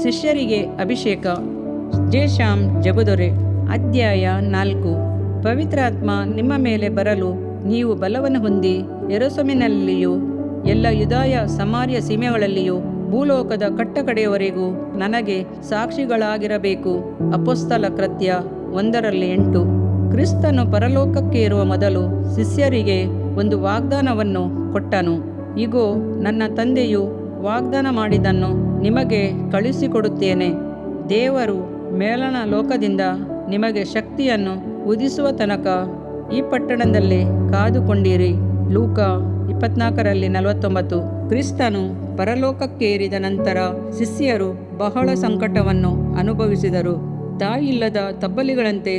ಶಿಷ್ಯರಿಗೆ ಅಭಿಷೇಕ. ಜೇಷಾಮ್ ಜಬುದೊರೆ. ಅಧ್ಯಾಯ 4. ಪವಿತ್ರಾತ್ಮ ನಿಮ್ಮ ಮೇಲೆ ಬರಲು ನೀವು ಬಲವನ್ನು ಹೊಂದಿ ಯೆರೂಸಲೇಮಿನಲ್ಲಿಯೂ ಎಲ್ಲ ಯೂದಾಯ ಸಮಾರ್ಯ ಸೀಮೆಗಳಲ್ಲಿಯೂ ಭೂಲೋಕದ ಕಟ್ಟಕಡೆಯವರೆಗೂ ನನಗೆ ಸಾಕ್ಷಿಗಳಾಗಿರಬೇಕು. ಅಪೊಸ್ತಲ ಕೃತ್ಯ 1:8. ಕ್ರಿಸ್ತನು ಪರಲೋಕಕ್ಕೇರುವ ಮೊದಲು ಶಿಷ್ಯರಿಗೆ ಒಂದು ವಾಗ್ದಾನವನ್ನು ಕೊಟ್ಟನು. ಇಗೋ, ನನ್ನ ತಂದೆಯು ವಾಗ್ದಾನ ಮಾಡಿದ್ದನ್ನು ನಿಮಗೆ ಕಳುಹಿಸಿಕೊಡುತ್ತೇನೆ. ದೇವರು ಮೇಲಣ ಲೋಕದಿಂದ ನಿಮಗೆ ಶಕ್ತಿಯನ್ನು ಉದಿಸುವ ತನಕ ಈ ಪಟ್ಟಣದಲ್ಲೇ ಕಾದುಕೊಂಡಿರಿ. ಲೂಕ 24:49. ಕ್ರಿಸ್ತನು ಪರಲೋಕಕ್ಕೇರಿದ ನಂತರ ಶಿಷ್ಯರು ಬಹಳ ಸಂಕಟವನ್ನು ಅನುಭವಿಸಿದರು. ತಾಯಿಯಿಲ್ಲದ ತಬ್ಬಲಿಗಳಂತೆ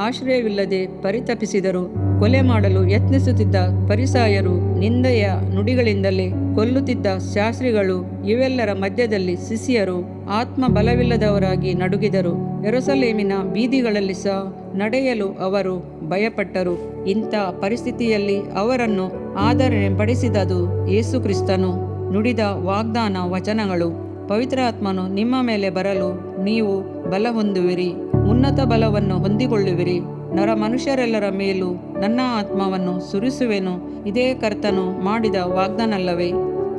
ಆಶ್ರಯವಿಲ್ಲದೆ ಪರಿತಪಿಸಿದರು. ಕೊಲೆ ಮಾಡಲು ಯತ್ನಿಸುತ್ತಿದ್ದ ಫರಿಸಾಯರು, ನಿಂದೆಯ ನುಡಿಗಳಿಂದಲೇ ಕೊಲ್ಲುತ್ತಿದ್ದ ಶಾಸ್ತ್ರಿಗಳು, ಇವೆಲ್ಲರ ಮಧ್ಯದಲ್ಲಿ ಶಿಷ್ಯರು ಆತ್ಮ ಬಲವಿಲ್ಲದವರಾಗಿ ನಡುಗಿದರು. ಯೆರೂಸಲೇಮಿನ ಬೀದಿಗಳಲ್ಲಿ ಸಹ ನಡೆಯಲು ಅವರು ಭಯಪಟ್ಟರು. ಇಂಥ ಪರಿಸ್ಥಿತಿಯಲ್ಲಿ ಅವರನ್ನು ಆದರಣೆ ಪಡಿಸಿದದು ಯೇಸು ಕ್ರಿಸ್ತನು ನುಡಿದ ವಾಗ್ದಾನ ವಚನಗಳು. ಪವಿತ್ರಾತ್ಮನು ನಿಮ್ಮ ಮೇಲೆ ಬರಲು ನೀವು ಬಲ ಹೊಂದುವಿರಿ, ಉನ್ನತ ಬಲವನ್ನು ಹೊಂದಿಕೊಳ್ಳುವಿರಿ. ನರ ಮನುಷ್ಯರೆಲ್ಲರ ಮೇಲೂ ನನ್ನ ಆತ್ಮವನ್ನು ಸುರಿಸುವೆನು. ಇದೇ ಕರ್ತನು ಮಾಡಿದ ವಾಗ್ದಾನವಲ್ಲವೇ?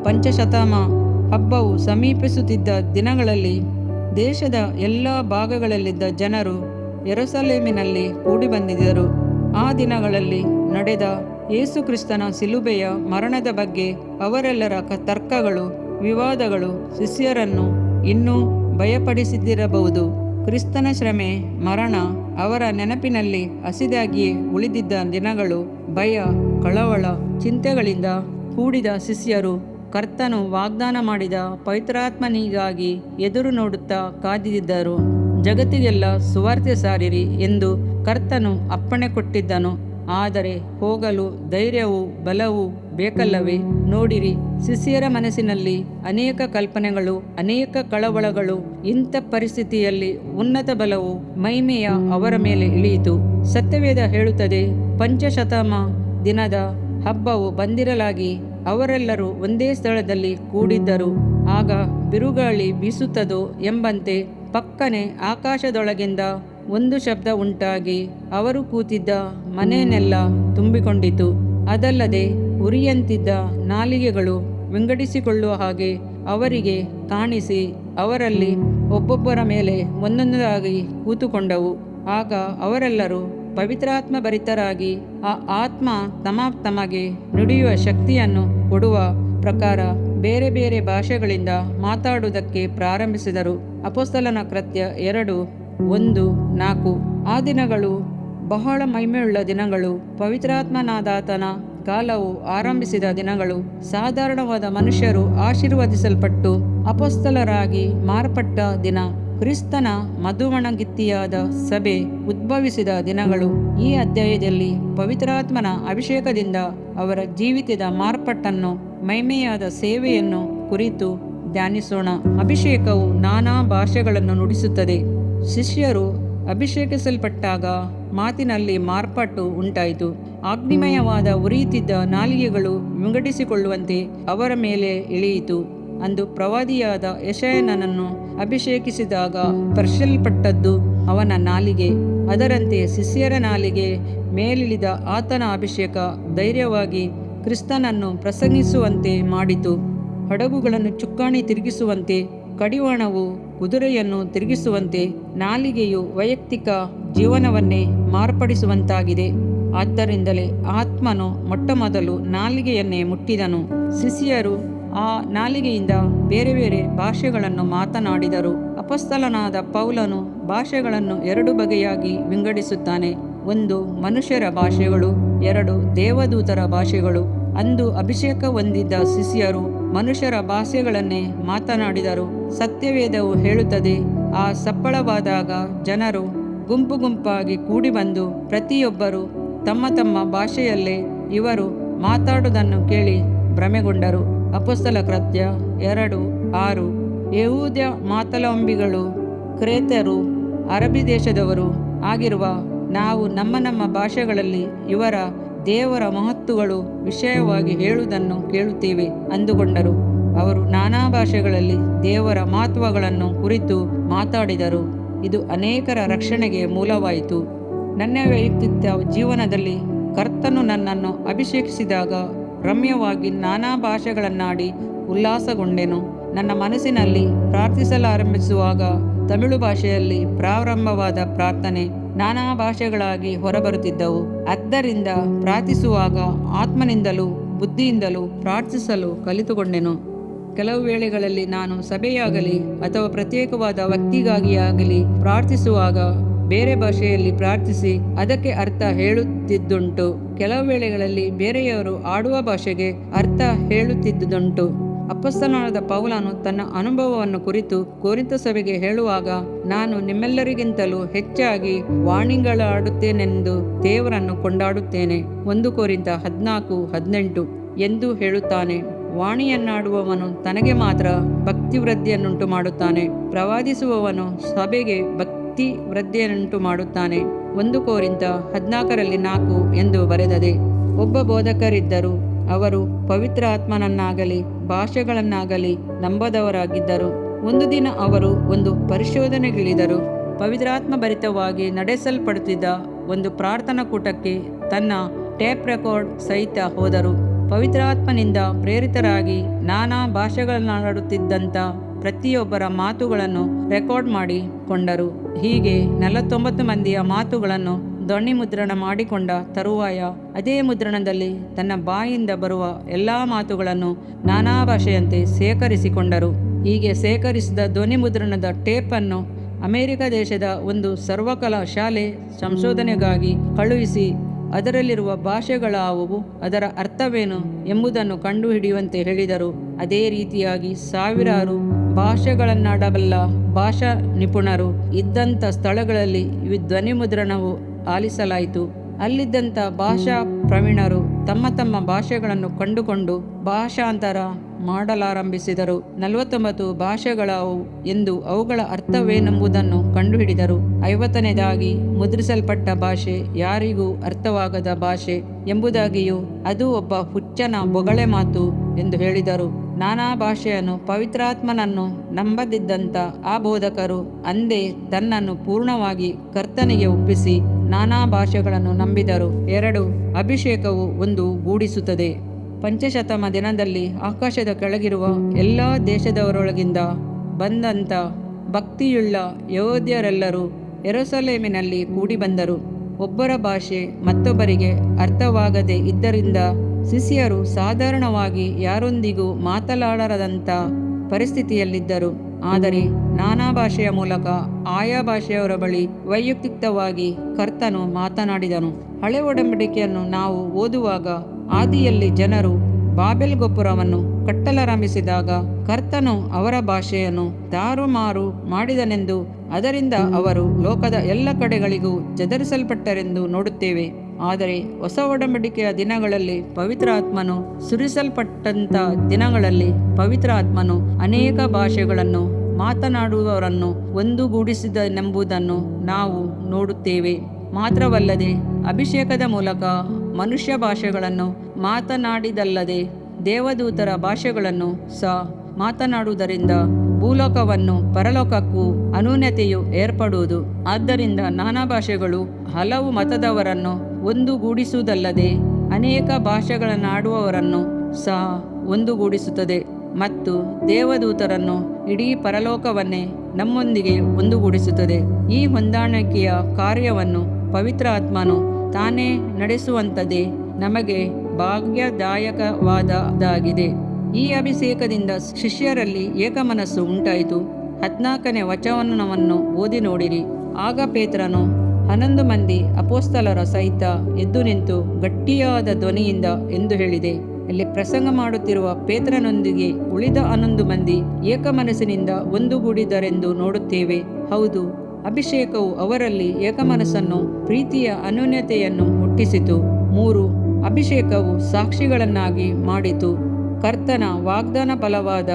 ಪಂಚಶತಮ ಹಬ್ಬವು ಸಮೀಪಿಸುತ್ತಿದ್ದ ದಿನಗಳಲ್ಲಿ ದೇಶದ ಎಲ್ಲ ಭಾಗಗಳಲ್ಲಿದ್ದ ಜನರು ಯೆರೂಸಲೇಮಿನಲ್ಲಿ ಕೂಡಿಬಂದಿದ್ದರು. ಆ ದಿನಗಳಲ್ಲಿ ನಡೆದ ಯೇಸು ಕ್ರಿಸ್ತನ ಶಿಲುಬೆಯ ಮರಣದ ಬಗ್ಗೆ ಅವರೆಲ್ಲರ ತರ್ಕಗಳು, ವಿವಾದಗಳು ಶಿಷ್ಯರನ್ನು ಇನ್ನೂ ಭಯಪಡಿಸಿದ್ದಿರಬಹುದು. ಕ್ರಿಸ್ತನ ಶ್ರಮೆ, ಮರಣ ಅವರ ನೆನಪಿನಲ್ಲಿ ಹಸಿದಾಗಿಯೇ ಉಳಿದಿದ್ದ ದಿನಗಳು. ಭಯ, ಕಳವಳ, ಚಿಂತೆಗಳಿಂದ ಕೂಡಿದ ಶಿಷ್ಯರು ಕರ್ತನು ವಾಗ್ದಾನ ಮಾಡಿದ ಪವಿತ್ರಾತ್ಮನಿಗಾಗಿ ಎದುರು ನೋಡುತ್ತಾ ಕಾದಿದ್ದರು. ಜಗತ್ತಿಗೆಲ್ಲ ಸುವಾರ್ತೆ ಸಾರಿರಿ ಎಂದು ಕರ್ತನು ಅಪ್ಪಣೆ ಕೊಟ್ಟಿದ್ದನು. ಆದರೆ ಹೋಗಲು ಧೈರ್ಯವೂ ಬಲವೂ ಬೇಕಲ್ಲವೇ? ನೋಡಿರಿ, ಶಿಷ್ಯರ ಮನಸ್ಸಿನಲ್ಲಿ ಅನೇಕ ಕಲ್ಪನೆಗಳು, ಅನೇಕ ಕಳವಳಗಳು. ಇಂಥ ಪರಿಸ್ಥಿತಿಯಲ್ಲಿ ಉನ್ನತ ಬಲವು, ಮಹಿಮೆಯ ಅವರ ಮೇಲೆ ಇಳಿಯಿತು. ಸತ್ಯವೇದ ಹೇಳುತ್ತದೆ, ಪಂಚಶತಮ ದಿನದ ಹಬ್ಬವು ಬಂದಿರಲಾಗಿ ಅವರೆಲ್ಲರೂ ಒಂದೇ ಸ್ಥಳದಲ್ಲಿ ಕೂಡಿದ್ದರು. ಆಗ ಬಿರುಗಾಳಿ ಬೀಸುತ್ತದೋ ಎಂಬಂತೆ ಪಕ್ಕನೆ ಆಕಾಶದೊಳಗಿಂದ ಒಂದು ಶಬ್ದ ಉಂಟಾಗಿ ಅವರು ಕೂತಿದ್ದ ಮನೆಯನ್ನೆಲ್ಲ ತುಂಬಿಕೊಂಡಿತು. ಅದಲ್ಲದೆ ಉರಿಯಂತಿದ್ದ ನಾಲಿಗೆಗಳು ವಿಂಗಡಿಸಿಕೊಳ್ಳುವ ಹಾಗೆ ಅವರಿಗೆ ಕಾಣಿಸಿ ಅವರಲ್ಲಿ ಒಬ್ಬೊಬ್ಬರ ಮೇಲೆ ಒಂದೊಂದಾಗಿ ಕೂತುಕೊಂಡವು. ಆಗ ಅವರೆಲ್ಲರೂ ಪವಿತ್ರಾತ್ಮ ಭರಿತರಾಗಿ ಆ ಆತ್ಮ ತಮಗೆ ನುಡಿಯುವ ಶಕ್ತಿಯನ್ನು ಕೊಡುವ ಪ್ರಕಾರ ಬೇರೆ ಬೇರೆ ಭಾಷೆಗಳಿಂದ ಮಾತಾಡುವುದಕ್ಕೆ ಪ್ರಾರಂಭಿಸಿದರು. ಅಪೊಸ್ತಲನ ಕೃತ್ಯ 2:1-4. ಆ ದಿನಗಳು ಬಹಳ ಮಹಿಮೆಯುಳ್ಳ ದಿನಗಳು. ಪವಿತ್ರಾತ್ಮನಾದಾತನ ಕಾಲವು ಆರಂಭಿಸಿದ ದಿನಗಳು. ಸಾಧಾರಣವಾದ ಮನುಷ್ಯರು ಆಶೀರ್ವದಿಸಲ್ಪಟ್ಟು ಅಪೊಸ್ತಲರಾಗಿ ಮಾರ್ಪಟ್ಟ ದಿನ. ಕ್ರಿಸ್ತನ ಮಧುವಣಗಿತ್ತಿಯಾದ ಸಭೆ ಉದ್ಭವಿಸಿದ ದಿನಗಳು. ಈ ಅಧ್ಯಾಯದಲ್ಲಿ ಪವಿತ್ರಾತ್ಮನ ಅಭಿಷೇಕದಿಂದ ಅವರ ಜೀವಿತದ ಮಾರ್ಪಾಟನ್ನು, ಮಹಿಮೆಯಾದ ಸೇವೆಯನ್ನು ಕುರಿತು ಧ್ಯಾನಿಸೋಣ. ಅಭಿಷೇಕವು ನಾನಾ ಭಾಷೆಗಳನ್ನು ನುಡಿಸುತ್ತದೆ. ಶಿಷ್ಯರು ಅಭಿಷೇಕಿಸಲ್ಪಟ್ಟಾಗ ಮಾತಿನಲ್ಲಿ ಮಾರ್ಪಾಟು ಉಂಟಾಯಿತು. ಅಗ್ನಿಮಯವಾದ ಉರಿಯುತ್ತಿದ್ದ ನಾಲಿಗೆಗಳು ವಿಂಗಡಿಸಿಕೊಳ್ಳುವಂತೆ ಅವರ ಮೇಲೆ ಇಳಿಯಿತು. ಅಂದು ಪ್ರವಾದಿಯಾದ ಯೆಶಾಯನನ್ನು ಅಭಿಷೇಕಿಸಿದಾಗ ಸ್ಪರ್ಶಿಸಲ್ಪಟ್ಟದ್ದು ಅವನ ನಾಲಿಗೆ. ಅದರಂತೆ ಶಿಷ್ಯರ ನಾಲಿಗೆ ಮೇಲಿಳಿದ ಆತನ ಅಭಿಷೇಕ ಧೈರ್ಯವಾಗಿ ಕ್ರಿಸ್ತನನ್ನು ಪ್ರಸಂಗಿಸುವಂತೆ ಮಾಡಿತು. ಹಡಗುಗಳನ್ನು ಚುಕ್ಕಾಣಿ ತಿರುಗಿಸುವಂತೆ, ಕಡಿವಾಣವು ಕುದುರೆಯನ್ನು ತಿರುಗಿಸುವಂತೆ ನಾಲಿಗೆಯು ವೈಯಕ್ತಿಕ ಜೀವನವನ್ನೇ ಮಾರ್ಪಡಿಸುವಂತಾಗಿದೆ. ಆದ್ದರಿಂದಲೇ ಆತ್ಮನು ಮೊಟ್ಟಮೊದಲು ನಾಲಿಗೆಯನ್ನೇ ಮುಟ್ಟಿದನು. ಶಿಷ್ಯರು ಆ ನಾಲಿಗೆಯಿಂದ ಬೇರೆ ಬೇರೆ ಭಾಷೆಗಳನ್ನು ಮಾತನಾಡಿದರು. ಅಪೊಸ್ತಲನಾದ ಪೌಲನು ಭಾಷೆಗಳನ್ನು 2 ಬಗೆಯಾಗಿ ವಿಂಗಡಿಸುತ್ತಾನೆ. 1 ಮನುಷ್ಯರ ಭಾಷೆಗಳು, 2 ದೇವದೂತರ ಭಾಷೆಗಳು. ಅಂದು ಅಭಿಷೇಕ ಹೊಂದಿದ್ದ ಶಿಷ್ಯರು ಮನುಷ್ಯರ ಭಾಷೆಗಳನ್ನೇ ಮಾತನಾಡಿದರು. ಸತ್ಯವೇದವು ಹೇಳುತ್ತದೆ, ಆ ಸಪ್ಪಳವಾದಾಗ ಜನರು ಗುಂಪು ಗುಂಪಾಗಿ ಕೂಡಿಬಂದು ಪ್ರತಿಯೊಬ್ಬರು ತಮ್ಮ ತಮ್ಮ ಭಾಷೆಯಲ್ಲೇ ಇವರು ಮಾತಾಡುವುದನ್ನು ಕೇಳಿ ಭ್ರಮೆಗೊಂಡರು. ಅಪೊಸ್ತಲ ಕೃತ್ಯ 2:6. ಯೆಹೂದ್ಯ ಮಾತಲಾಂಬಿಗಳು, ಕ್ರೇತರು, ಅರಬಿ ದೇಶದವರು ಆಗಿರುವ ನಾವು ನಮ್ಮ ನಮ್ಮ ಭಾಷೆಗಳಲ್ಲಿ ಇವರ ದೇವರ ಮಹತ್ತುಗಳು ವಿಷಯವಾಗಿ ಹೇಳುವುದನ್ನು ಕೇಳುತ್ತೇವೆ ಅಂದುಕೊಂಡರು. ಅವರು ನಾನಾ ಭಾಷೆಗಳಲ್ಲಿ ದೇವರ ಮಹತ್ವಗಳನ್ನು ಕುರಿತು ಮಾತಾಡಿದರು. ಇದು ಅನೇಕರ ರಕ್ಷಣೆಗೆ ಮೂಲವಾಯಿತು. ನನ್ನ ವೈಯಕ್ತಿಕ ಜೀವನದಲ್ಲಿ ಕರ್ತನು ನನ್ನನ್ನು ಅಭಿಷೇಕಿಸಿದಾಗ ರಮ್ಯವಾಗಿ ನಾನಾ ಭಾಷೆಗಳನ್ನಾಡಿ ಉಲ್ಲಾಸಗೊಂಡೆನು. ನನ್ನ ಮನಸ್ಸಿನಲ್ಲಿ ಪ್ರಾರ್ಥಿಸಲಾರಂಭಿಸುವಾಗ ತಮಿಳು ಭಾಷೆಯಲ್ಲಿ ಪ್ರಾರಂಭವಾದ ಪ್ರಾರ್ಥನೆ ನಾನಾ ಭಾಷೆಗಳಾಗಿ ಹೊರಬರುತ್ತಿದ್ದವು. ಆದ್ದರಿಂದ ಪ್ರಾರ್ಥಿಸುವಾಗ ಆತ್ಮನಿಂದಲೂ ಬುದ್ಧಿಯಿಂದಲೂ ಪ್ರಾರ್ಥಿಸಲು ಕಲಿತುಕೊಂಡೆನು. ಕೆಲವು ವೇಳೆಗಳಲ್ಲಿ ನಾನು ಸಭೆಯಾಗಲಿ ಅಥವಾ ಪ್ರತ್ಯೇಕವಾದ ವ್ಯಕ್ತಿಗಾಗಿಯಾಗಲಿ ಪ್ರಾರ್ಥಿಸುವಾಗ ಬೇರೆ ಭಾಷೆಯಲ್ಲಿ ಪ್ರಾರ್ಥಿಸಿ ಅದಕ್ಕೆ ಅರ್ಥ ಹೇಳುತ್ತಿದ್ದುಂಟು. ಕೆಲವು ವೇಳೆಗಳಲ್ಲಿ ಬೇರೆಯವರು ಆಡುವ ಭಾಷೆಗೆ ಅರ್ಥ ಹೇಳುತ್ತಿದ್ದುದುಂಟು. ಅಪೊಸ್ತಲನಾದ ಪೌಲನು ತನ್ನ ಅನುಭವವನ್ನು ಕುರಿತು ಕೊರಿಂಥ ಸಭೆಗೆ ಹೇಳುವಾಗ, ನಾನು ನಿಮ್ಮೆಲ್ಲರಿಗಿಂತಲೂ ಹೆಚ್ಚಾಗಿ ವಾಣಿಗಳಾಡುತ್ತೇನೆಂದು ದೇವರನ್ನು ಕೊಂಡಾಡುತ್ತೇನೆ, 1 ಕೊರಿಂಥ 14:18 ಎಂದು ಹೇಳುತ್ತಾನೆ. ವಾಣಿಯನ್ನಾಡುವವನು ತನಗೆ ಮಾತ್ರ ಭಕ್ತಿವೃದ್ಧಿಯನ್ನುಂಟು ಮಾಡುತ್ತಾನೆ, ಪ್ರವಾದಿಸುವವನು ಸಭೆಗೆ ಭಕ್ತಿವೃದ್ಧಿಯನ್ನುಂಟು ಮಾಡುತ್ತಾನೆ. 1 ಕೊರಿಂಥ 14:4 ಎಂದು ಬರೆದದೆ. ಒಬ್ಬ ಬೋಧಕರಿದ್ದರು. ಅವರು ಪವಿತ್ರಾತ್ಮನನ್ನಾಗಲಿ ಭಾಷೆಗಳನ್ನಾಗಲಿ ನಂಬದವರಾಗಿದ್ದರು. ಒಂದು ದಿನ ಅವರು ಒಂದು ಪರಿಶೋಧನೆಗಿಳಿದರು. ಪವಿತ್ರಾತ್ಮ ಭರಿತವಾಗಿ ನಡೆಸಲ್ಪಡುತ್ತಿದ್ದ ಒಂದು ಪ್ರಾರ್ಥನಾ ಕೂಟಕ್ಕೆ ತನ್ನ ಟೇಪ್ ರೆಕಾರ್ಡ್ ಸಹಿತ ಹೋದರು. ಪವಿತ್ರಾತ್ಮನಿಂದ ಪ್ರೇರಿತರಾಗಿ ನಾನಾ ಭಾಷೆಗಳನ್ನಾಡುತ್ತಿದ್ದಂಥ ಪ್ರತಿಯೊಬ್ಬರ ಮಾತುಗಳನ್ನು ರೆಕಾರ್ಡ್ ಮಾಡಿ ಕೊಂಡರು. ಹೀಗೆ 49 ಮಂದಿಯ ಮಾತುಗಳನ್ನು ಧ್ವನಿ ಮುದ್ರಣ ಮಾಡಿಕೊಂಡ ತರುವಾಯ ಅದೇ ಮುದ್ರಣದಲ್ಲಿ ತನ್ನ ಬಾಯಿಂದ ಬರುವ ಎಲ್ಲ ಮಾತುಗಳನ್ನು ನಾನಾ ಭಾಷೆಯಂತೆ ಸೇಕರಿಸಿಕೊಂಡರು. ಹೀಗೆ ಸೇಕರಿಸಿದ ಧ್ವನಿ ಮುದ್ರಣದ ಟೇಪನ್ನು ಅಮೆರಿಕ ದೇಶದ ಒಂದು ಸರ್ವಕಲಾ ಶಾಲೆ ಸಂಶೋಧನೆಗಾಗಿ ಕಳುಹಿಸಿ ಅದರಲ್ಲಿರುವ ಭಾಷೆಗಳಾವುವು, ಅದರ ಅರ್ಥವೇನು ಎಂಬುದನ್ನು ಕಂಡುಹಿಡಿಯುವಂತೆ ಹೇಳಿದರು. ಅದೇ ರೀತಿಯಾಗಿ ಸಾವಿರಾರು ಭಾಷೆಗಳನ್ನಾಡಬಲ್ಲ ಭಾಷಾ ನಿಪುಣರು ಇದ್ದಂಥ ಸ್ಥಳಗಳಲ್ಲಿ ಈ ಧ್ವನಿ ಮುದ್ರಣವು ಆಲಿಸಲಾಯಿತು. ಅಲ್ಲಿದ್ದಂಥ ಭಾಷಾ ಪ್ರವೀಣರು ತಮ್ಮ ತಮ್ಮ ಭಾಷೆಗಳನ್ನು ಕಂಡುಕೊಂಡು ಭಾಷಾಂತರ ಮಾಡಲಾರಂಭಿಸಿದರು. 49 ಭಾಷೆಗಳಾವು ಎಂದು ಅವುಗಳ ಅರ್ಥವೇನೆಂಬುದನ್ನು ಕಂಡುಹಿಡಿದರು. 50ನೇದಾಗಿ ಮುದ್ರಿಸಲ್ಪಟ್ಟ ಭಾಷೆ ಯಾರಿಗೂ ಅರ್ಥವಾಗದ ಭಾಷೆ ಎಂಬುದಾಗಿಯೂ ಅದು ಒಬ್ಬ ಹುಚ್ಚನ ಬೊಗಳೆ ಮಾತು ಎಂದು ಹೇಳಿದರು. ನಾನಾ ಭಾಷೆಯನ್ನು ಪವಿತ್ರಾತ್ಮನನ್ನು ನಂಬದಿದ್ದಂಥ ಆ ಬೋಧಕರು ಅಂದೇ ತನ್ನನ್ನು ಪೂರ್ಣವಾಗಿ ಕರ್ತನಿಗೆ ಒಪ್ಪಿಸಿ ನಾನಾ ಭಾಷೆಗಳನ್ನು ನಂಬಿದರು. 2. ಅಭಿಷೇಕವು ಒಂದು ಗೂಡಿಸುತ್ತದೆ. ಪಂಚಶತಮ ದಿನದಲ್ಲಿ ಆಕಾಶದ ಕೆಳಗಿರುವ ಎಲ್ಲ ದೇಶದವರೊಳಗಿಂದ ಬಂದಂಥ ಭಕ್ತಿಯುಳ್ಳ ಯಹೂದ್ಯರೆಲ್ಲರೂ ಯೆರೂಸಲೇಮಿನಲ್ಲಿ ಕೂಡಿ ಬಂದರು. ಒಬ್ಬರ ಭಾಷೆ ಮತ್ತೊಬ್ಬರಿಗೆ ಅರ್ಥವಾಗದೇ ಇದ್ದರಿಂದ ಶಿಷ್ಯರು ಸಾಧಾರಣವಾಗಿ ಯಾರೊಂದಿಗೂ ಮಾತನಾಡದಂಥ ಪರಿಸ್ಥಿತಿಯಲ್ಲಿದ್ದರು. ಆದರೆ ನಾನಾ ಭಾಷೆಯ ಮೂಲಕ ಆಯಾ ಭಾಷೆಯವರ ಬಳಿ ವೈಯಕ್ತಿಕವಾಗಿ ಕರ್ತನು ಮಾತನಾಡಿದನು. ಹಳೆ ಒಡಂಬಡಿಕೆಯನ್ನು ನಾವು ಓದುವಾಗ ಆದಿಯಲ್ಲಿ ಜನರು ಬಾಬೆಲ್ ಗೋಪುರವನ್ನು ಕಟ್ಟಲಾರಂಭಿಸಿದಾಗ ಕರ್ತನು ಅವರ ಭಾಷೆಯನ್ನು ತಾರುಮಾರು ಮಾಡಿದನೆಂದು ಅದರಿಂದ ಅವರು ಲೋಕದ ಎಲ್ಲ ಕಡೆಗಳಿಗೂ ಚದರಿಸಲ್ಪಟ್ಟರೆಂದು ನೋಡುತ್ತೇವೆ. ಆದರೆ ಹೊಸ ಒಡಂಬಡಿಕೆಯ ದಿನಗಳಲ್ಲಿ ಪವಿತ್ರಾತ್ಮನು ಸುರಿಸಲ್ಪಟ್ಟಂಥ ದಿನಗಳಲ್ಲಿ ಪವಿತ್ರಾತ್ಮನು ಅನೇಕ ಭಾಷೆಗಳನ್ನು ಮಾತನಾಡುವವರನ್ನು ಒಂದುಗೂಡಿಸಿದನೆಂಬುದನ್ನು ನಾವು ನೋಡುತ್ತೇವೆ. ಮಾತ್ರವಲ್ಲದೆ ಅಭಿಷೇಕದ ಮೂಲಕ ಮನುಷ್ಯ ಭಾಷೆಗಳನ್ನು ಮಾತನಾಡಿದಲ್ಲದೆ ದೇವದೂತರ ಭಾಷೆಗಳನ್ನು ಸಹ ಮಾತನಾಡುವುದರಿಂದ ಭೂಲೋಕವನ್ನು ಪರಲೋಕಕ್ಕೂ ಅನ್ಯೋನ್ಯತೆಯು ಏರ್ಪಡುವುದು. ಆದ್ದರಿಂದ ನಾನಾ ಭಾಷೆಗಳು ಹಲವು ಮತದವರನ್ನು ಒಂದುಗೂಡಿಸುವುದಲ್ಲದೆ ಅನೇಕ ಭಾಷೆಗಳನ್ನಾಡುವವರನ್ನು ಸಹ ಒಂದುಗೂಡಿಸುತ್ತದೆ ಮತ್ತು ದೇವದೂತರನ್ನು ಇಡೀ ಪರಲೋಕವನ್ನೇ ನಮ್ಮೊಂದಿಗೆ ಒಂದುಗೂಡಿಸುತ್ತದೆ. ಈ ಹೊಂದಾಣಿಕೆಯ ಕಾರ್ಯವನ್ನು ಪವಿತ್ರಾತ್ಮನು ತಾನೇ ನಡೆಸುವಂಥದ್ದೇ ನಮಗೆ ಭಾಗ್ಯದಾಯಕವಾದದ್ದಾಗಿದೆ. ಈ ಅಭಿಷೇಕದಿಂದ ಶಿಷ್ಯರಲ್ಲಿ ಏಕಮನಸ್ಸು ಉಂಟಾಯಿತು. 14ನೇ ವಚನವನ್ನು ಓದಿ ನೋಡಿರಿ. ಆಗ ಪೇತ್ರನು 11 ಮಂದಿ ಅಪೊಸ್ತಲರ ಸಹಿತ ಎದ್ದು ನಿಂತು ಗಟ್ಟಿಯಾದ ಧ್ವನಿಯಿಂದ ಎಂದು ಹೇಳಿದೆ. ಇಲ್ಲಿ ಪ್ರಸಂಗ ಮಾಡುತ್ತಿರುವ ಪೇತ್ರನೊಂದಿಗೆ ಉಳಿದ 11 ಮಂದಿ ಏಕಮನಸ್ಸಿನಿಂದ ಒಂದುಗೂಡಿದರೆಂದು ನೋಡುತ್ತೇವೆ. ಹೌದು, ಅಭಿಷೇಕವು ಅವರಲ್ಲಿ ಏಕಮನಸ್ಸನ್ನು, ಪ್ರೀತಿಯ ಅನ್ಯೋನ್ಯತೆಯನ್ನು ಹುಟ್ಟಿಸಿತು. 3. ಅಭಿಷೇಕವು ಸಾಕ್ಷಿಗಳನ್ನಾಗಿ ಮಾಡಿತು. ಕರ್ತನ ವಾಗ್ದಾನ ಫಲವಾದ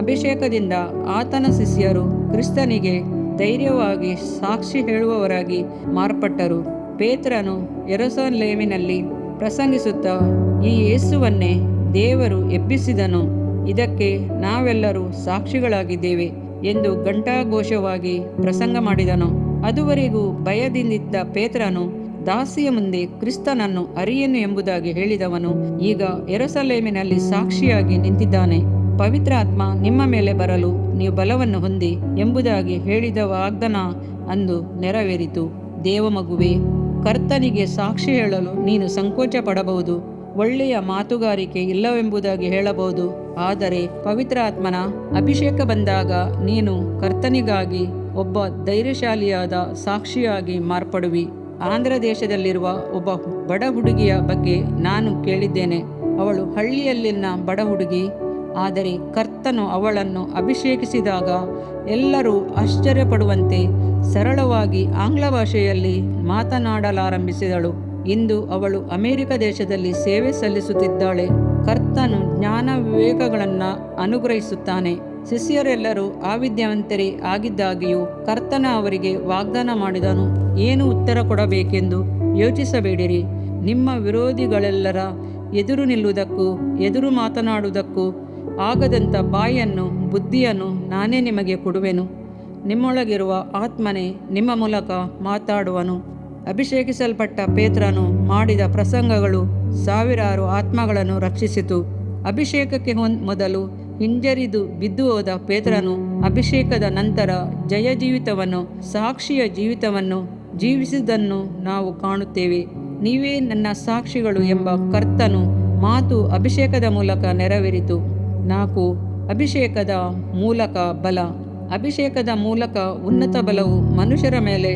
ಅಭಿಷೇಕದಿಂದ ಆತನ ಶಿಷ್ಯರು ಕ್ರಿಸ್ತನಿಗೆ ಧೈರ್ಯವಾಗಿ ಸಾಕ್ಷಿ ಹೇಳುವವರಾಗಿ ಮಾರ್ಪಟ್ಟರು. ಪೇತ್ರನು ಯೆರೂಸಲೇಮಿನಲ್ಲಿ ಪ್ರಸಂಗಿಸುತ್ತಾ, ಈ ಯೇಸುವನ್ನೇ ದೇವರು ಎಬ್ಬಿಸಿದನು ಇದಕ್ಕೆ ನಾವೆಲ್ಲರೂ ಸಾಕ್ಷಿಗಳಾಗಿದ್ದೇವೆ ಎಂದು ಘಂಟಾಘೋಷವಾಗಿ ಪ್ರಸಂಗ ಮಾಡಿದನು. ಅದುವರೆಗೂ ಭಯದಿಂದಿದ್ದ ಪೇತ್ರನು ದಾಸಿಯ ಮುಂದೆ ಕ್ರಿಸ್ತನನ್ನು ಅರಿಯೆನು ಎಂಬುದಾಗಿ ಹೇಳಿದವನು ಈಗ ಯೆರೂಸಲೇಮಿನಲ್ಲಿ ಸಾಕ್ಷಿಯಾಗಿ ನಿಂತಿದ್ದಾನೆ. ಪವಿತ್ರಾತ್ಮ ನಿಮ್ಮ ಮೇಲೆ ಬರಲು ನೀವು ಬಲವನ್ನು ಹೊಂದಿ ಎಂಬುದಾಗಿ ಹೇಳಿದ ವಾಗ್ದಾನ ಅಂದು ನೆರವೇರಿತು. ದೇವಮಗುವೆ, ಕರ್ತನಿಗೆ ಸಾಕ್ಷಿ ಹೇಳಲು ನೀನು ಸಂಕೋಚ ಪಡಬಹುದು, ಒಳ್ಳೆಯ ಮಾತುಗಾರಿಕೆ ಇಲ್ಲವೆಂಬುದಾಗಿ ಹೇಳಬಹುದು. ಆದರೆ ಪವಿತ್ರಾತ್ಮನ ಅಭಿಷೇಕ ಬಂದಾಗ ನೀನು ಕರ್ತನಿಗಾಗಿ ಒಬ್ಬ ಧೈರ್ಯಶಾಲಿಯಾದ ಸಾಕ್ಷಿಯಾಗಿ ಮಾರ್ಪಡುವಿ. ಆಂಧ್ರ ದೇಶದಲ್ಲಿರುವ ಒಬ್ಬ ಬಡ ಹುಡುಗಿಯ ಬಗ್ಗೆ ನಾನು ಕೇಳಿದ್ದೇನೆ. ಅವಳು ಹಳ್ಳಿಯಲ್ಲಿನ ಬಡ ಹುಡುಗಿ. ಆದರೆ ಕರ್ತನು ಅವಳನ್ನು ಅಭಿಷೇಕಿಸಿದಾಗ ಎಲ್ಲರೂ ಆಶ್ಚರ್ಯಪಡುವಂತೆ ಸರಳವಾಗಿ ಆಂಗ್ಲ ಭಾಷೆಯಲ್ಲಿ ಮಾತನಾಡಲಾರಂಭಿಸಿದಳು. ಇಂದು ಅವಳು ಅಮೆರಿಕ ದೇಶದಲ್ಲಿ ಸೇವೆ ಸಲ್ಲಿಸುತ್ತಿದ್ದಾಳೆ. ಕರ್ತನು ಜ್ಞಾನ ವಿವೇಕಗಳನ್ನು ಅನುಗ್ರಹಿಸುತ್ತಾನೆ. ಶಿಷ್ಯರೆಲ್ಲರೂ ಅವಿದ್ಯಾವಂತರೇ ಆಗಿದ್ದಾಗಿಯೂ ಕರ್ತನ ಅವರಿಗೆ ವಾಗ್ದಾನ ಮಾಡಿದನು. ಏನು ಉತ್ತರ ಕೊಡಬೇಕೆಂದು ಯೋಚಿಸಬೇಡಿರಿ. ನಿಮ್ಮ ವಿರೋಧಿಗಳೆಲ್ಲರ ಎದುರು ನಿಲ್ಲುವುದಕ್ಕೂ ಎದುರು ಮಾತನಾಡುವುದಕ್ಕೂ ಆಗದಂಥ ಬಾಯನ್ನು ಬುದ್ಧಿಯನ್ನು ನಾನೇ ನಿಮಗೆ ಕೊಡುವೆನು. ನಿಮ್ಮೊಳಗಿರುವ ಆತ್ಮನೇ ನಿಮ್ಮ ಮೂಲಕ ಮಾತಾಡುವನು. ಅಭಿಷೇಕಿಸಲ್ಪಟ್ಟ ಪೇತ್ರನು ಮಾಡಿದ ಪ್ರಸಂಗಗಳು ಸಾವಿರಾರು ಆತ್ಮಗಳನ್ನು ರಕ್ಷಿಸಿತು. ಅಭಿಷೇಕಕ್ಕೆ ಮೊದಲು ಹಿಂಜರಿದು ಬಿದ್ದು ಹೋದ ಪೇತ್ರನು ಅಭಿಷೇಕದ ನಂತರ ಜಯ ಜೀವಿತವನ್ನು, ಸಾಕ್ಷಿಯ ಜೀವಿತವನ್ನು ಜೀವಿಸಿದ್ದನ್ನು ನಾವು ಕಾಣುತ್ತೇವೆ. ನೀವೇ ನನ್ನ ಸಾಕ್ಷಿಗಳು ಎಂಬ ಕರ್ತನು ಮಾತು ಅಭಿಷೇಕದ ಮೂಲಕ ನೆರವೇರಿತು. 4. ಅಭಿಷೇಕದ ಮೂಲಕ ಬಲ. ಅಭಿಷೇಕದ ಮೂಲಕ ಉನ್ನತ ಬಲವು ಮನುಷ್ಯರ ಮೇಲೆ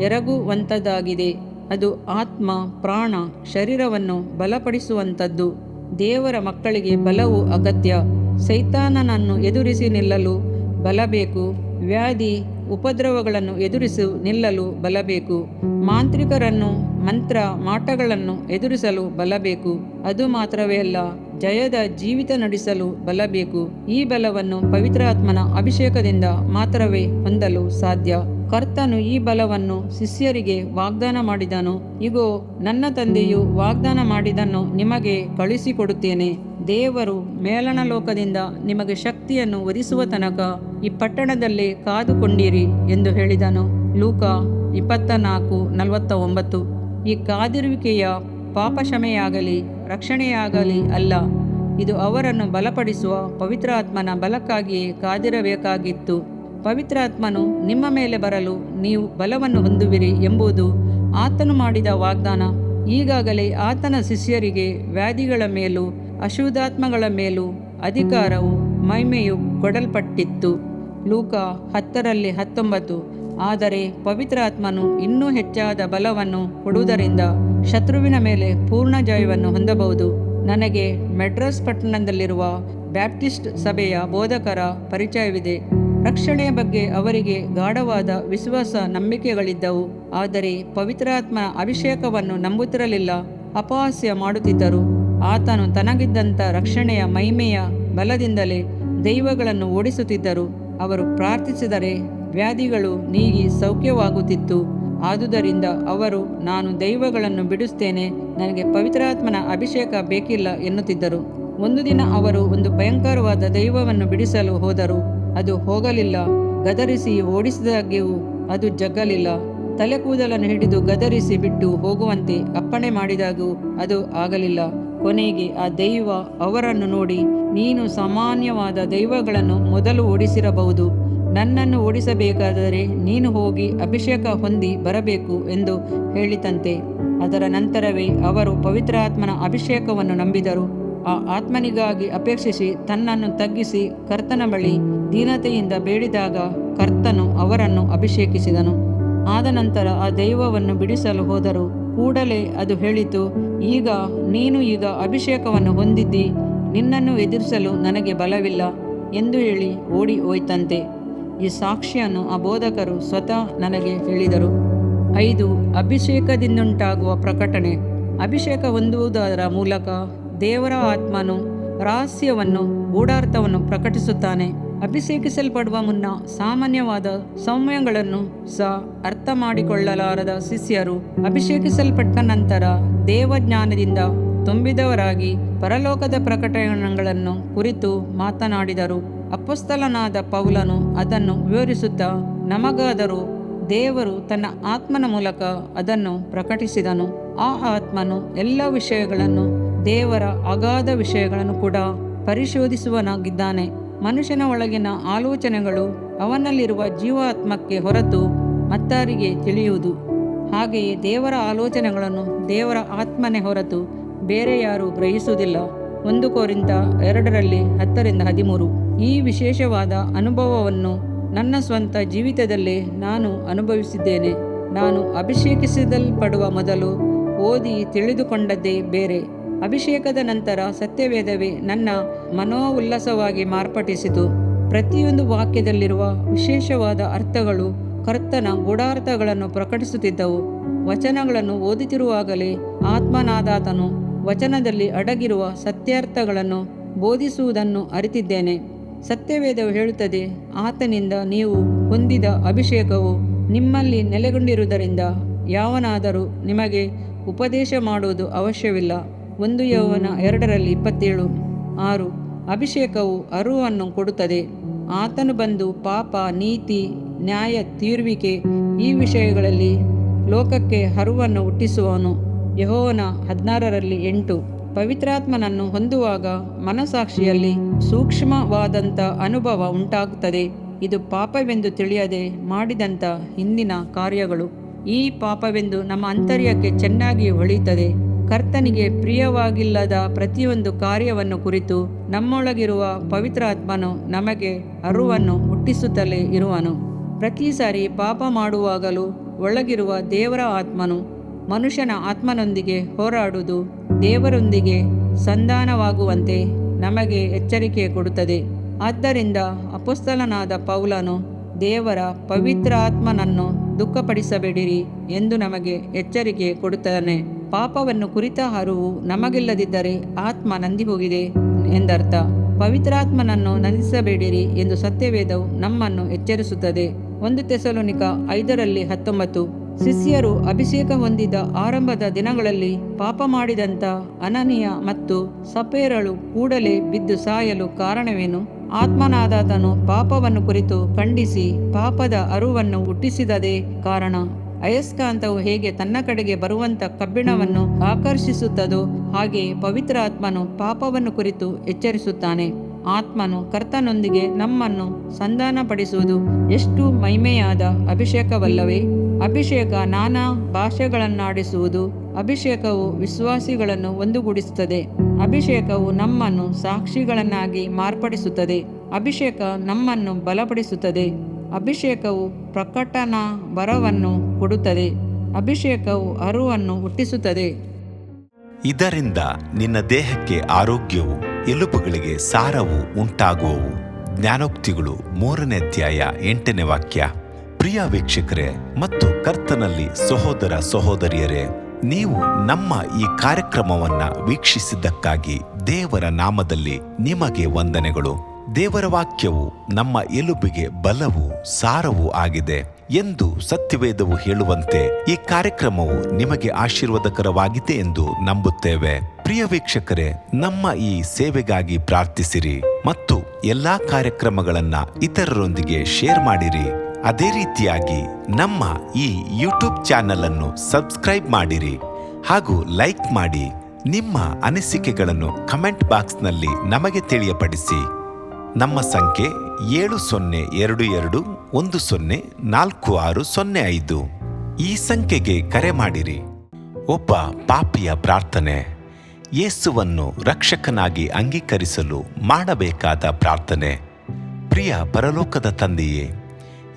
ಎರಗುವಂಥದ್ದಾಗಿದೆ. ಅದು ಆತ್ಮ, ಪ್ರಾಣ, ಶರೀರವನ್ನು ಬಲಪಡಿಸುವಂಥದ್ದು. ದೇವರ ಮಕ್ಕಳಿಗೆ ಬಲವು ಅಗತ್ಯ. ಸೈತಾನನನ್ನು ಎದುರಿಸಿ ನಿಲ್ಲಲು ಬಲ ಬೇಕು. ವ್ಯಾಧಿ ಉಪದ್ರವಗಳನ್ನು ಎದುರಿಸಿ ನಿಲ್ಲಲು ಬಲ ಬೇಕು. ಮಾಂತ್ರಿಕರನ್ನು, ಮಂತ್ರ ಮಾಟಗಳನ್ನು ಎದುರಿಸಲು ಬಲ ಬೇಕು. ಅದು ಮಾತ್ರವೇ ಅಲ್ಲ, ಜಯದ ಜೀವಿತ ನಡೆಸಲು ಬಲ ಬೇಕು. ಈ ಬಲವನ್ನು ಪವಿತ್ರಾತ್ಮನ ಅಭಿಷೇಕದಿಂದ ಮಾತ್ರವೇ ಹೊಂದಲು ಸಾಧ್ಯ. ಕರ್ತನು ಈ ಬಲವನ್ನು ಶಿಷ್ಯರಿಗೆ ವಾಗ್ದಾನ ಮಾಡಿದನು. ಇಗೋ, ನನ್ನ ತಂದೆಯು ವಾಗ್ದಾನ ಮಾಡಿದನ್ನು ನಿಮಗೆ ಕಳುಹಿಸಿಕೊಡುತ್ತೇನೆ. ದೇವರು ಮೇಲಣ ಲೋಕದಿಂದ ನಿಮಗೆ ಶಕ್ತಿಯನ್ನು ಒದಗಿಸುವ ತನಕ ಈ ಪಟ್ಟಣದಲ್ಲೇ ಕಾದುಕೊಂಡಿರಿ ಎಂದು ಹೇಳಿದನು. ಲೂಕ 24:49. ಈ ಕಾದಿರುವಿಕೆಯ ಪಾಪಕ್ಷಮೆಯಾಗಲಿ ರಕ್ಷಣೆಯಾಗಲಿ ಅಲ್ಲ, ಇದು ಅವರನ್ನು ಬಲಪಡಿಸುವ ಪವಿತ್ರಾತ್ಮನ ಬಲಕ್ಕಾಗಿಯೇ ಕಾದಿರಬೇಕಾಗಿತ್ತು. ಪವಿತ್ರಾತ್ಮನು ನಿಮ್ಮ ಮೇಲೆ ಬರಲು ನೀವು ಬಲವನ್ನು ಹೊಂದುವಿರಿ ಎಂಬುದು ಆತನು ಮಾಡಿದ ವಾಗ್ದಾನ. ಈಗಾಗಲೇ ಆತನ ಶಿಷ್ಯರಿಗೆ ವ್ಯಾಧಿಗಳ ಮೇಲೂ ಅಶುದ್ಧಾತ್ಮಗಳ ಮೇಲೂ ಅಧಿಕಾರವು ಮಹಿಮೆಯು ಕೊಡಲ್ಪಟ್ಟಿತ್ತು. ಲೂಕ 10:19. ಆದರೆ ಪವಿತ್ರಾತ್ಮನು ಇನ್ನೂ ಹೆಚ್ಚಾದ ಬಲವನ್ನು ಕೊಡುವುದರಿಂದ ಶತ್ರುವಿನ ಮೇಲೆ ಪೂರ್ಣ ಜಯವನ್ನು ಹೊಂದಬಹುದು. ನನಗೆ ಮೆಡ್ರಾಸ್ ಪಟ್ಟಣದಲ್ಲಿರುವ ಬ್ಯಾಪ್ಟಿಸ್ಟ್ ಸಭೆಯ ಬೋಧಕರ ಪರಿಚಯವಿದೆ. ರಕ್ಷಣೆಯ ಬಗ್ಗೆ ಅವರಿಗೆ ಗಾಢವಾದ ವಿಶ್ವಾಸ ನಂಬಿಕೆಗಳಿದ್ದವು. ಆದರೆ ಪವಿತ್ರಾತ್ಮನ ಅಭಿಷೇಕವನ್ನು ನಂಬುತ್ತಿರಲಿಲ್ಲ, ಅಪಹಾಸ್ಯ ಮಾಡುತ್ತಿದ್ದರು. ಆತನು ತನಗಿದ್ದಂಥ ರಕ್ಷಣೆಯ ಮಹಿಮೆಯ ಬಲದಿಂದಲೇ ದೈವಗಳನ್ನು ಓಡಿಸುತ್ತಿದ್ದರು. ಅವರು ಪ್ರಾರ್ಥಿಸಿದರೆ ವ್ಯಾಧಿಗಳು ನೀಗಿ ಸೌಖ್ಯವಾಗುತ್ತಿತ್ತು. ಆದುದರಿಂದ ಅವರು, ನಾನು ದೈವಗಳನ್ನು ಬಿಡಿಸ್ತೇನೆ, ನನಗೆ ಪವಿತ್ರಾತ್ಮನ ಅಭಿಷೇಕ ಬೇಕಿಲ್ಲ ಎನ್ನುತ್ತಿದ್ದರು. ಒಂದು ದಿನ ಅವರು ಒಂದು ಭಯಂಕರವಾದ ದೈವವನ್ನು ಬಿಡಿಸಲು ಹೋದರು. ಅದು ಹೋಗಲಿಲ್ಲ. ಗದರಿಸಿ ಓಡಿಸಿದಾಗ್ಯೂ ಅದು ಜಗ್ಗಲಿಲ್ಲ. ತಲೆ ಕೂದಲನ್ನು ಹಿಡಿದು ಗದರಿಸಿ ಬಿಟ್ಟು ಹೋಗುವಂತೆ ಅಪ್ಪಣೆ ಮಾಡಿದಾಗೂ ಅದು ಆಗಲಿಲ್ಲ. ಕೊನೆಗೆ ಆ ದೈವ ಅವರನ್ನು ನೋಡಿ, ನೀನು ಸಾಮಾನ್ಯವಾದ ದೈವಗಳನ್ನು ಮೊದಲು ಓಡಿಸಿರಬಹುದು, ನನ್ನನ್ನು ಓಡಿಸಬೇಕಾದರೆ ನೀನು ಹೋಗಿ ಅಭಿಷೇಕ ಹೊಂದಿ ಬರಬೇಕು ಎಂದು ಹೇಳಿತಂತೆ. ಅದರ ನಂತರವೇ ಅವರು ಪವಿತ್ರಾತ್ಮನ ಅಭಿಷೇಕವನ್ನು ನಂಬಿದರು. ಆ ಆತ್ಮನಿಗಾಗಿ ಅಪೇಕ್ಷಿಸಿ ತನ್ನನ್ನು ತಗ್ಗಿಸಿ ಕರ್ತನ ಬಳಿ ದೀನತೆಯಿಂದ ಬೇಡಿದಾಗ ಕರ್ತನು ಅವರನ್ನು ಅಭಿಷೇಕಿಸಿದನು. ಆದ ನಂತರ ಆ ದೈವವನ್ನು ಬಿಡಿಸಲು ಹೋದರು. ಕೂಡಲೇ ಅದು ಹೇಳಿತು, ನೀನು ಈಗ ಅಭಿಷೇಕವನ್ನು ಹೊಂದಿದ್ದಿ, ನಿನ್ನನ್ನು ಎದುರಿಸಲು ನನಗೆ ಬಲವಿಲ್ಲ ಎಂದು ಹೇಳಿ ಓಡಿ ಹೋಯ್ತಂತೆ. ಈ ಸಾಕ್ಷಿಯನ್ನು ಆ ಬೋಧಕರು ಸ್ವತಃ ನನಗೆ ಹೇಳಿದರು. 5. ಅಭಿಷೇಕದಿಂದುಂಟಾಗುವ ಪ್ರಕಟಣೆ. ಅಭಿಷೇಕ ಹೊಂದುವುದರ ಮೂಲಕ ದೇವರ ಆತ್ಮನು ರಹಸ್ಯವನ್ನು, ಗೂಢಾರ್ಥವನ್ನು ಪ್ರಕಟಿಸುತ್ತಾನೆ. ಅಭಿಷೇಕಿಸಲ್ಪಡುವ ಮುನ್ನ ಸಾಮಾನ್ಯವಾದ ಸೌಮ್ಯಗಳನ್ನು ಸಹ ಅರ್ಥ ಮಾಡಿಕೊಳ್ಳಲಾರದ ಶಿಷ್ಯರು ಅಭಿಷೇಕಿಸಲ್ಪಟ್ಟ ನಂತರ ದೇವಜ್ಞಾನದಿಂದ ತುಂಬಿದವರಾಗಿ ಪರಲೋಕದ ಪ್ರಕಟಣೆಗಳನ್ನು ಕುರಿತು ಮಾತನಾಡಿದರು. ಅಪೊಸ್ತಲನಾದ ಪೌಲನು ಅದನ್ನು ವಿವರಿಸುತ್ತಾ, ನಮಗಾದರೂ ದೇವರು ತನ್ನ ಆತ್ಮನ ಮೂಲಕ ಅದನ್ನು ಪ್ರಕಟಿಸಿದನು. ಆ ಆತ್ಮನು ಎಲ್ಲ ವಿಷಯಗಳನ್ನು, ದೇವರ ಅಗಾಧ ವಿಷಯಗಳನ್ನು ಕೂಡ ಪರಿಶೋಧಿಸುವನಾಗಿದ್ದಾನೆ. ಮನುಷ್ಯನ ಒಳಗಿನ ಆಲೋಚನೆಗಳು ಅವನಲ್ಲಿರುವ ಜೀವಾತ್ಮಕ್ಕೆ ಹೊರತು ಮತ್ತಾರಿಗೆ ತಿಳಿಯುವುದು. ಹಾಗೆಯೇ ದೇವರ ಆಲೋಚನೆಗಳನ್ನು ದೇವರ ಆತ್ಮನೇ ಹೊರತು ಬೇರೆ ಯಾರೂ ಗ್ರಹಿಸುವುದಿಲ್ಲ. 1 ಕೊರಿಂಥ 2:10-13. ಈ ವಿಶೇಷವಾದ ಅನುಭವವನ್ನು ನನ್ನ ಸ್ವಂತ ಜೀವಿತದಲ್ಲೇ ನಾನು ಅನುಭವಿಸಿದ್ದೇನೆ. ನಾನು ಅಭಿಷೇಕಿಸಲ್ಪಡುವ ಮೊದಲು ಓದಿ ತಿಳಿದುಕೊಂಡದ್ದೇ ಬೇರೆ. ಅಭಿಷೇಕದ ನಂತರ ಸತ್ಯವೇದವೇ ನನ್ನ ಮನೋಲ್ಲಾಸವಾಗಿ ಮಾರ್ಪಡಿಸಿತು. ಪ್ರತಿಯೊಂದು ವಾಕ್ಯದಲ್ಲಿರುವ ವಿಶೇಷವಾದ ಅರ್ಥಗಳು ಕರ್ತನ ಗೂಢಾರ್ಥಗಳನ್ನು ಪ್ರಕಟಿಸುತ್ತಿದ್ದವು. ವಚನಗಳನ್ನು ಓದುತ್ತಿರುವಾಗಲೇ ಆತ್ಮನಾದಾತನು ವಚನದಲ್ಲಿ ಅಡಗಿರುವ ಸತ್ಯಾರ್ಥಗಳನ್ನು ಬೋಧಿಸುವುದನ್ನು ಅರಿತಿದ್ದೇನೆ. ಸತ್ಯವೇದವು ಹೇಳುತ್ತದೆ, ಆತನಿಂದ ನೀವು ಹೊಂದಿದ ಅಭಿಷೇಕವು ನಿಮ್ಮಲ್ಲಿ ನೆಲೆಗೊಂಡಿರುವುದರಿಂದ ಯಾವನಾದರೂ ನಿಮಗೆ ಉಪದೇಶ ಮಾಡುವುದು ಅವಶ್ಯವಿಲ್ಲ. 1 ಯೋಹನ 2:27. 6. ಅಭಿಷೇಕವು ಅರುವನ್ನು ಕೊಡುತ್ತದೆ. ಆತನು ಬಂದು ಪಾಪ, ನೀತಿ, ನ್ಯಾಯ ತೀರುವಿಕೆ ಈ ವಿಷಯಗಳಲ್ಲಿ ಲೋಕಕ್ಕೆ ಅರುವನ್ನು ಹುಟ್ಟಿಸುವನು. ಯೋಹನ 16:8. ಪವಿತ್ರಾತ್ಮನನ್ನು ಹೊಂದುವಾಗ ಮನಸಾಕ್ಷಿಯಲ್ಲಿ ಸೂಕ್ಷ್ಮವಾದಂಥ ಅನುಭವ ಉಂಟಾಗುತ್ತದೆ. ಇದು ಪಾಪವೆಂದು ತಿಳಿಯದೆ ಮಾಡಿದಂಥ ಹಿಂದಿನ ಕಾರ್ಯಗಳು. ಈ ಪಾಪವೆಂದು ನಮ್ಮ ಅಂತರ್ಯಕ್ಕೆ ಚೆನ್ನಾಗಿ ಹೊಳೆಯುತ್ತದೆ. ಕರ್ತನಿಗೆ ಪ್ರಿಯವಾಗಿಲ್ಲದ ಪ್ರತಿಯೊಂದು ಕಾರ್ಯವನ್ನು ಕುರಿತು ನಮ್ಮೊಳಗಿರುವ ಪವಿತ್ರಾತ್ಮನು ನಮಗೆ ಅರುವನ್ನು ಹುಟ್ಟಿಸುತ್ತಲೇ ಇರುವನು. ಪ್ರತಿ ಸಾರಿ ಪಾಪ ಮಾಡುವಾಗಲೂ ಒಳಗಿರುವ ದೇವರ ಆತ್ಮನು ಮನುಷ್ಯನ ಆತ್ಮನೊಂದಿಗೆ ಹೋರಾಡುವುದು ದೇವರೊಂದಿಗೆ ಸಂಧಾನವಾಗುವಂತೆ ನಮಗೆ ಎಚ್ಚರಿಕೆ ಕೊಡುತ್ತದೆ. ಆದ್ದರಿಂದ ಅಪೊಸ್ತಲನಾದ ಪೌಲನು ದೇವರ ಪವಿತ್ರಾತ್ಮನನ್ನು ದುಃಖಪಡಿಸಬೇಡಿರಿ ಎಂದು ನಮಗೆ ಎಚ್ಚರಿಕೆ ಕೊಡುತ್ತಾನೆ. ಪಾಪವನ್ನು ಕುರಿತ ಅರಿವು ನಮಗಿಲ್ಲದಿದ್ದರೆ ಆತ್ಮ ನಂದಿ ಹೋಗಿದೆ ಎಂದರ್ಥ. ಪವಿತ್ರಾತ್ಮನನ್ನು ನಂದಿಸಬೇಡಿರಿ ಎಂದು ಸತ್ಯವೇದವು ನಮ್ಮನ್ನು ಎಚ್ಚರಿಸುತ್ತದೆ. 1 ಥೆಸಲೋನಿಕ 5:19. ಶಿಷ್ಯರು ಅಭಿಷೇಕ ಹೊಂದಿದ ಆರಂಭದ ದಿನಗಳಲ್ಲಿ ಪಾಪ ಮಾಡಿದಂಥ ಅನನೀಯ ಮತ್ತು ಸಪೇರಳು ಕೂಡಲೇ ಬಿದ್ದು ಸಾಯಲು ಕಾರಣವೇನು? ಆತ್ಮನಾದಾತನು ಪಾಪವನ್ನು ಕುರಿತು ಖಂಡಿಸಿ ಪಾಪದ ಅರುವನ್ನು ಹುಟ್ಟಿಸಿದದೇ ಕಾರಣ. ಅಯಸ್ಕಾಂತವು ಹೇಗೆ ತನ್ನ ಕಡೆಗೆ ಬರುವಂಥ ಕಬ್ಬಿಣವನ್ನು ಆಕರ್ಷಿಸುತ್ತದೋ ಹಾಗೆ ಪವಿತ್ರಾತ್ಮನು ಪಾಪವನ್ನು ಕುರಿತು ಎಚ್ಚರಿಸುತ್ತಾನೆ. ಆತ್ಮನು ಕರ್ತನೊಂದಿಗೆ ನಮ್ಮನ್ನು ಸಂಧಾನಪಡಿಸುವುದು ಎಷ್ಟು ಮಹಿಮೆಯಾದ ಅಭಿಷೇಕವಲ್ಲವೇ? ಅಭಿಷೇಕ ನಾನಾ ಭಾಷೆಗಳನ್ನಾಡಿಸುವುದು. ಅಭಿಷೇಕವು ವಿಶ್ವಾಸಿಗಳನ್ನು ಒಂದುಗೂಡಿಸುತ್ತದೆ. ಅಭಿಷೇಕವು ನಮ್ಮನ್ನು ಸಾಕ್ಷಿಗಳನ್ನಾಗಿ ಮಾರ್ಪಡಿಸುತ್ತದೆ. ಅಭಿಷೇಕ ನಮ್ಮನ್ನು ಬಲಪಡಿಸುತ್ತದೆ. ಅಭಿಷೇಕವು ಪ್ರಕಟನಾ ಬರವನ್ನು ಕೊಡುತ್ತದೆ. ಅಭಿಷೇಕವು ಅರುವನ್ನು ಹುಟ್ಟಿಸುತ್ತದೆ. ಇದರಿಂದ ನಿನ್ನ ದೇಹಕ್ಕೆ ಆರೋಗ್ಯವು, ಎಲುಬುಗಳಿಗೆ ಸಾರವು ಉಂಟಾಗುವವು. ಜ್ಞಾನೋಕ್ತಿಗಳು 3ನೇ ಅಧ್ಯಾಯ 8ನೇ ವಾಕ್ಯ. ಪ್ರಿಯ ವೀಕ್ಷಕರೇ ಮತ್ತು ಕರ್ತನಲ್ಲಿ ಸಹೋದರ ಸಹೋದರಿಯರೇ, ನೀವು ನಮ್ಮ ಈ ಕಾರ್ಯಕ್ರಮವನ್ನ ವೀಕ್ಷಿಸಿದ್ದಕ್ಕಾಗಿ ದೇವರ ನಾಮದಲ್ಲಿ ನಿಮಗೆ ವಂದನೆಗಳು. ದೇವರ ವಾಕ್ಯವು ನಮ್ಮ ಎಲುಬಿಗೆ ಬಲವೂ ಸಾರವೂ ಆಗಿದೆ ಎಂದು ಸತ್ಯವೇದವು ಹೇಳುವಂತೆ ಈ ಕಾರ್ಯಕ್ರಮವು ನಿಮಗೆ ಆಶೀರ್ವಾದಕರವಾಗಿದೆ ಎಂದು ನಂಬುತ್ತೇವೆ. ಪ್ರಿಯ ವೀಕ್ಷಕರೇ, ನಮ್ಮ ಈ ಸೇವೆಗಾಗಿ ಪ್ರಾರ್ಥಿಸಿರಿ ಮತ್ತು ಎಲ್ಲಾ ಕಾರ್ಯಕ್ರಮಗಳನ್ನ ಇತರರೊಂದಿಗೆ ಶೇರ್ ಮಾಡಿರಿ. ಅದೇ ರೀತಿಯಾಗಿ ನಮ್ಮ ಈ ಯೂಟ್ಯೂಬ್ ಚಾನೆಲ್ ಅನ್ನು ಸಬ್ಸ್ಕ್ರೈಬ್ ಮಾಡಿರಿ ಹಾಗೂ ಲೈಕ್ ಮಾಡಿ. ನಿಮ್ಮ ಅನಿಸಿಕೆಗಳನ್ನು ಕಮೆಂಟ್ ಬಾಕ್ಸ್ನಲ್ಲಿ ನಮಗೆ ತಿಳಿಯಪಡಿಸಿ. ನಮ್ಮ ಸಂಖ್ಯೆ 7022104605. ಈ ಸಂಖ್ಯೆಗೆ ಕರೆ ಮಾಡಿರಿ. ಒಬ್ಬ ಪಾಪಿಯ ಪ್ರಾರ್ಥನೆ, ಯೇಸುವನ್ನು ರಕ್ಷಕನಾಗಿ ಅಂಗೀಕರಿಸಲು ಮಾಡಬೇಕಾದ ಪ್ರಾರ್ಥನೆ. ಪ್ರಿಯ ಪರಲೋಕದ ತಂದೆಯೇ,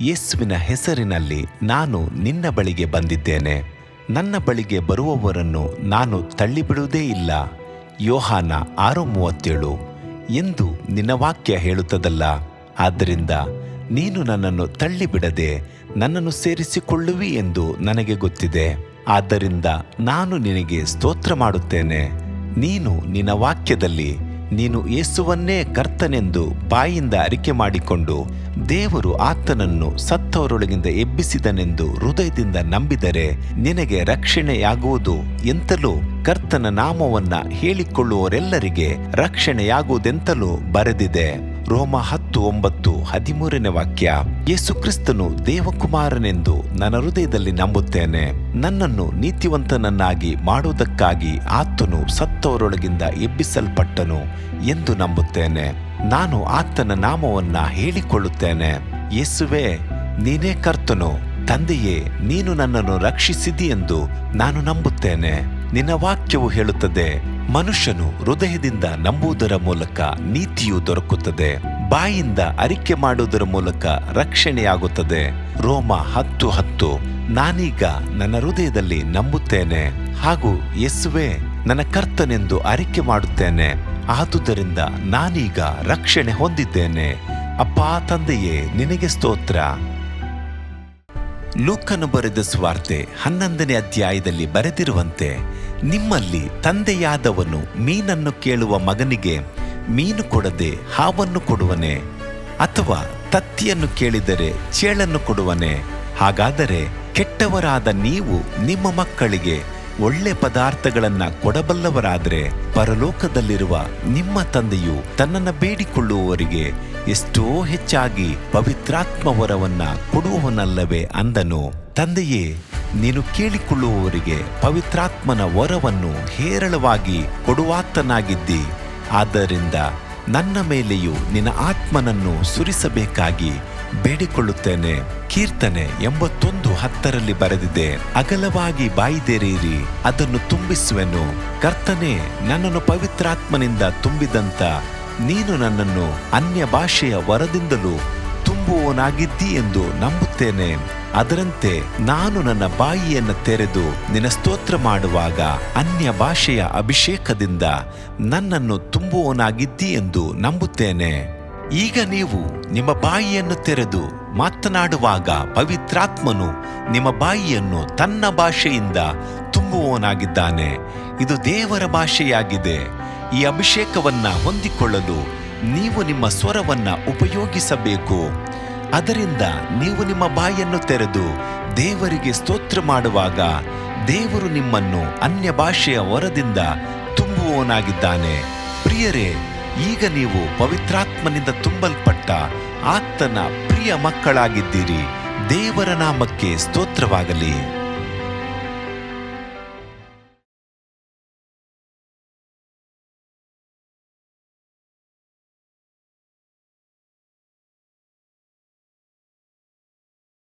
ಯೇಸುವಿನ ಹೆಸರಿನಲ್ಲಿ ನಾನು ನಿನ್ನ ಬಳಿಗೆ ಬಂದಿದ್ದೇನೆ. ನನ್ನ ಬಳಿಗೆ ಬರುವವರನ್ನು ನಾನು ತಳ್ಳಿಬಿಡುವುದೇ ಇಲ್ಲ. ಯೋಹಾನ 6:37 ಎಂದು ನಿನ್ನ ವಾಕ್ಯ ಹೇಳುತ್ತದಲ್ಲ. ಆದ್ದರಿಂದ ನೀನು ನನ್ನನ್ನು ತಳ್ಳಿಬಿಡದೆ ನನ್ನನ್ನು ಸೇರಿಸಿಕೊಳ್ಳುವಿ ಎಂದು ನನಗೆ ಗೊತ್ತಿದೆ. ಆದ್ದರಿಂದ ನಾನು ನಿನಗೆ ಸ್ತೋತ್ರ ಮಾಡುತ್ತೇನೆ. ನೀನು ನಿನ್ನ ವಾಕ್ಯದಲ್ಲಿ ನೀನು ಯೇಸುವನ್ನೇ ಕರ್ತನೆಂದು ಬಾಯಿಂದ ಅರಿಕೆ ಮಾಡಿಕೊಂಡು ದೇವರು ಆತನನ್ನು ಸತ್ತವರೊಳಗಿಂದ ಎಬ್ಬಿಸಿದನೆಂದು ಹೃದಯದಿಂದ ನಂಬಿದರೆ ನಿನಗೆ ರಕ್ಷಣೆಯಾಗುವುದು ಎಂತಲೂ ಕರ್ತನ ನಾಮವನ್ನ ಹೇಳಿಕೊಳ್ಳುವವರೆಲ್ಲರಿಗೆ ರಕ್ಷಣೆಯಾಗುವುದೆಂತಲೂ ಬರೆದಿದೆ. ರೋಮ 10:9-13 ವಾಕ್ಯ. ಯೇಸು ಕ್ರಿಸ್ತನು ದೇವಕುಮಾರನೆಂದು ನನ್ನ ಹೃದಯದಲ್ಲಿ ನಂಬುತ್ತೇನೆ. ನನ್ನನ್ನು ನೀತಿವಂತನನ್ನಾಗಿ ಮಾಡುವುದಕ್ಕಾಗಿ ಆತನು ಸತ್ತವರೊಳಗಿಂದ ಎಬ್ಬಿಸಲ್ಪಟ್ಟನು ಎಂದು ನಂಬುತ್ತೇನೆ. ನಾನು ಆತನ ನಾಮವನ್ನ ಹೇಳಿಕೊಳ್ಳುತ್ತೇನೆ. ಯೇಸುವೇ, ನೀನೇ ಕರ್ತನು. ತಂದೆಯೇ, ನೀನು ನನ್ನನ್ನು ರಕ್ಷಿಸಿದಿ ಎಂದು ನಾನು ನಂಬುತ್ತೇನೆ. ನಿನ್ನ ವಾಕ್ಯವು ಹೇಳುತ್ತದೆ, ಮನುಷ್ಯನು ಹೃದಯದಿಂದ ನಂಬುವುದರ ಮೂಲಕ ನೀತಿಯು ದೊರಕುತ್ತದೆ, ಬಾಯಿಂದ ಅರಿಕೆ ಮಾಡುವುದರ ಮೂಲಕ ರಕ್ಷಣೆಯಾಗುತ್ತದೆ. ರೋಮ 10:10. ನಾನೀಗ ನನ್ನ ಹೃದಯದಲ್ಲಿ ನಂಬುತ್ತೇನೆ ಹಾಗೂ ಯೇಸುವೇ ನನ್ನ ಕರ್ತನೆಂದು ಅರಿಕೆ ಮಾಡುತ್ತೇನೆ. ಆದುದರಿಂದ ನಾನೀಗ ರಕ್ಷಣೆ ಹೊಂದಿದ್ದೇನೆ. ಅಪ್ಪಾ ತಂದೆಯೇ, ನಿನಗೆ ಸ್ತೋತ್ರ. ಲೂಕನು ಬರೆದ ಸುವಾರ್ತೆ 11ನೇ ಅಧ್ಯಾಯದಲ್ಲಿ ಬರೆದಿರುವಂತೆ, ನಿಮ್ಮಲ್ಲಿ ತಂದೆಯಾದವನು ಮೀನನ್ನು ಕೇಳುವ ಮಗನಿಗೆ ಮೀನು ಕೊಡದೆ ಹಾವನ್ನು ಕೊಡುವನೆ? ಅಥವಾ ತತ್ತಿಯನ್ನು ಕೇಳಿದರೆ ಚೇಳನ್ನು ಕೊಡುವನೆ? ಹಾಗಾದರೆ ಕೆಟ್ಟವರಾದ ನೀವು ನಿಮ್ಮ ಮಕ್ಕಳಿಗೆ ಒಳ್ಳೆ ಪದಾರ್ಥಗಳನ್ನ ಕೊಡಬಲ್ಲವರಾದರೆ ಪರಲೋಕದಲ್ಲಿರುವ ನಿಮ್ಮ ತಂದೆಯು ತನ್ನನ್ನು ಬೇಡಿಕೊಳ್ಳುವವರಿಗೆ ಎಷ್ಟೋ ಹೆಚ್ಚಾಗಿ ಪವಿತ್ರಾತ್ಮ ವರವನ್ನ ಕೊಡುವವನಲ್ಲವೇ ಅಂದನು. ತಂದೆಯೇ, ನೀನು ಕೇಳಿಕೊಳ್ಳುವವರಿಗೆ ಪವಿತ್ರಾತ್ಮನ ವರವನ್ನು ಹೇರಳವಾಗಿ ಕೊಡುವಾತನಾಗಿದ್ದಿ. ಆದ್ದರಿಂದ ನನ್ನ ಮೇಲೆಯೂ ನಿನ್ನ ಆತ್ಮನನ್ನು ಸುರಿಸಬೇಕಾಗಿ ಬೇಡಿಕೊಳ್ಳುತ್ತೇನೆ. ಕೀರ್ತನೆ 81:10 ಬರೆದಿದೆ, ಅಗಲವಾಗಿ ಬಾಯಿದೆರೆಯಿರಿ, ಅದನ್ನು ತುಂಬಿಸುವೆನು. ಕರ್ತನೇ, ನನ್ನನ್ನು ಪವಿತ್ರಾತ್ಮನಿಂದ ತುಂಬಿದಂತ ನೀನು ನನ್ನನ್ನು ಅನ್ಯ ಭಾಷೆಯ ವರದಿಂದಲೂ ತುಂಬುವವನಾಗಿದ್ದಿ ಎಂದು ನಂಬುತ್ತೇನೆ. ಅದರಂತೆ ನಾನು ನನ್ನ ಬಾಯಿಯನ್ನು ತೆರೆದು ನಿನ್ನ ಸ್ತೋತ್ರ ಮಾಡುವಾಗ ಅನ್ಯ ಭಾಷೆಯ ಅಭಿಷೇಕದಿಂದ ನನ್ನನ್ನು ತುಂಬುವವನಾಗಿದ್ದಿ ಎಂದು ನಂಬುತ್ತೇನೆ. ಈಗ ನೀವು ನಿಮ್ಮ ಬಾಯಿಯನ್ನು ತೆರೆದು ಮಾತನಾಡುವಾಗ ಪವಿತ್ರಾತ್ಮನು ನಿಮ್ಮ ಬಾಯಿಯನ್ನು ತನ್ನ ಭಾಷೆಯಿಂದ ತುಂಬುವವನಾಗಿದ್ದಾನೆ. ಇದು ದೇವರ ಭಾಷೆಯಾಗಿದೆ. ಈ ಅಭಿಷೇಕವನ್ನ ಹೊಂದಿಕೊಳ್ಳಲು ನೀವು ನಿಮ್ಮ ಸ್ವರವನ್ನ ಉಪಯೋಗಿಸಬೇಕು. ಅದರಿಂದ ನೀವು ನಿಮ್ಮ ಬಾಯನ್ನು ತೆರೆದು ದೇವರಿಗೆ ಸ್ತೋತ್ರ ಮಾಡುವಾಗ ದೇವರು ನಿಮ್ಮನ್ನು ಅನ್ಯ ಭಾಷೆಯ ವರದಿಂದ ತುಂಬುವವನಾಗಿದ್ದಾನೆ. ಪ್ರಿಯರೇ, ಈಗ ನೀವು ಪವಿತ್ರಾತ್ಮನಿಂದ ತುಂಬಲ್ಪಟ್ಟ ಆತನ ಪ್ರಿಯ ಮಕ್ಕಳಾಗಿದ್ದೀರಿ. ದೇವರ ನಾಮಕ್ಕೆ ಸ್ತೋತ್ರವಾಗಲಿ.